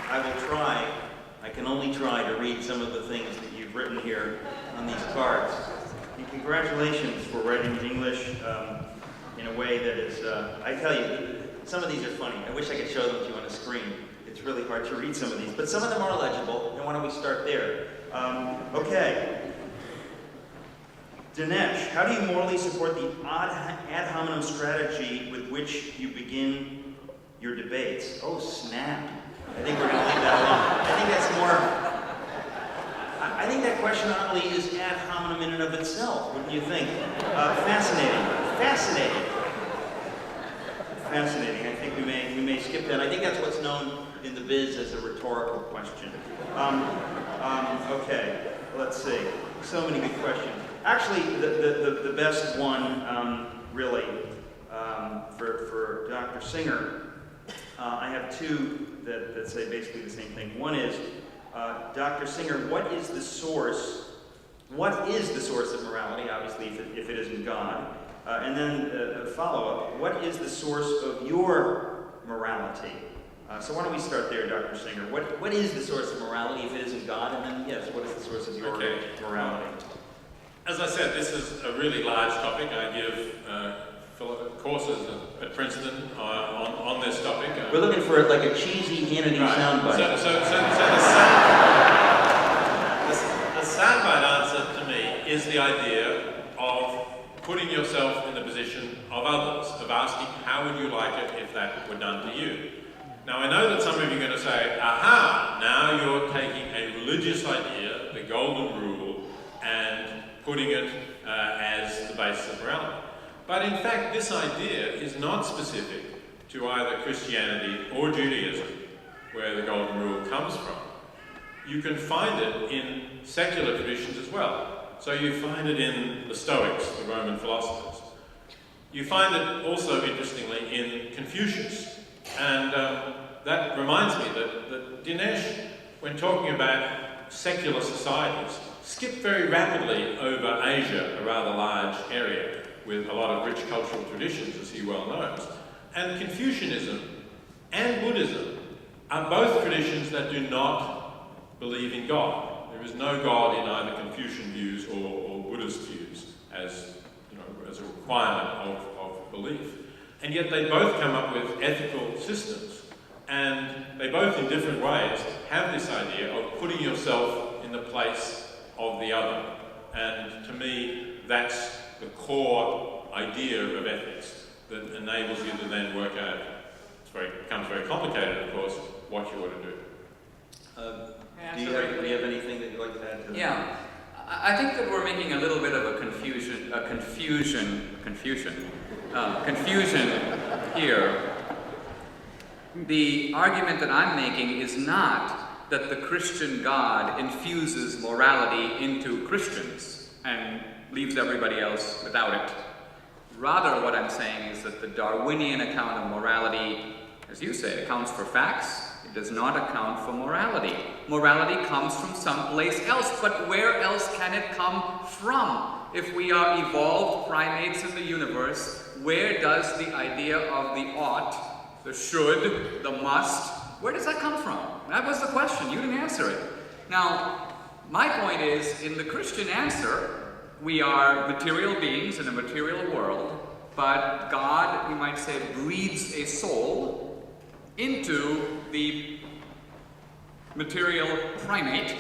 I will try, I can only try to read some of the things that you've written here on these cards. And congratulations for writing English in a way that is, I tell you, some of these are funny. I wish I could show them to you on a screen. It's really hard to read some of these, but some of them are legible, and why don't we start there? Okay. Dinesh, how do you morally support the ad hominem strategy with which you begin your debates? Oh, snap. I think we're going to leave that alone. I think that's more... I think that question not only is ad hominem in and of itself, wouldn't you think? Fascinating. Fascinating. Fascinating. I think we may skip that. I think that's what's known in the biz as a rhetorical question. Okay, let's see. So many good questions. Actually, the best one, really, for Dr. Singer, I have two that say basically the same thing. One is, Dr. Singer, what is the source of morality, obviously, if it isn't God? And then a follow-up, what is the source of your morality? So why don't we start there, Dr. Singer? What is the source of morality if it isn't God? And then, yes, what is the source of your morality? As I said, this is a really large topic. I give courses at Princeton on this topic. We're looking for like a cheesy Hannity soundbite. So the soundbite answer to me is the idea of putting yourself in the position of others, of asking how would you like it if that were done to you. Now I know that some of you are going to say, aha, now you're taking a religious idea, the golden rule, and putting it as the basis of morality. But in fact, this idea is not specific to either Christianity or Judaism, where the golden rule comes from. You can find it in secular traditions as well. So you find it in the Stoics, the Roman philosophers. You find it also, interestingly, in Confucius. And that reminds me that Dinesh, when talking about secular societies, skipped very rapidly over Asia, a rather large area with a lot of rich cultural traditions, as he well knows. And Confucianism and Buddhism are both traditions that do not believe in God. There is no God in either Confucian views or Buddhist views as a requirement of belief. And yet they both come up with ethical systems, and they both in different ways have this idea of putting yourself in the place of the other. And to me, that's the core idea of ethics that enables you to then work out, it becomes very complicated, of course, what you ought to do. Do you have anything that you'd like to add to that? Yeah, I think that we're making a little bit of a confusion here. The argument that I'm making is not that the Christian God infuses morality into Christians and leaves everybody else without it. Rather, what I'm saying is that the Darwinian account of morality, as you say, accounts for facts. It does not account for morality. Morality comes from someplace else, but where else can it come from? If we are evolved primates in the universe, where does the idea of the ought, the should, the must, where does that come from? That was the question. You didn't answer it. Now, my point is, in the Christian answer, we are material beings in a material world, but God, we might say, breathes a soul into the material primate,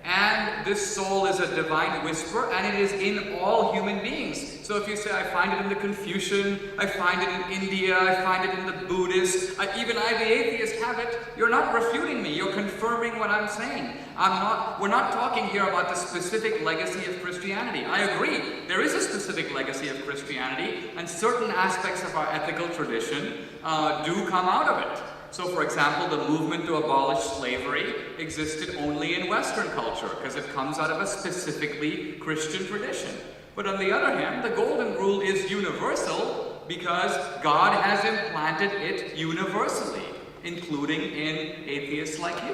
and this soul is a divine whisper, and it is in all human beings. So if you say, I find it in the Confucian, I find it in India, I find it in the Buddhist, even I, the atheist, have it, you're not refuting me, you're confirming what I'm saying. We're not talking here about the specific legacy of Christianity. I agree, there is a specific legacy of Christianity, and certain aspects of our ethical tradition do come out of it. So, for example, the movement to abolish slavery existed only in Western culture because it comes out of a specifically Christian tradition. But on the other hand, the golden rule is universal because God has implanted it universally, including in atheists like you.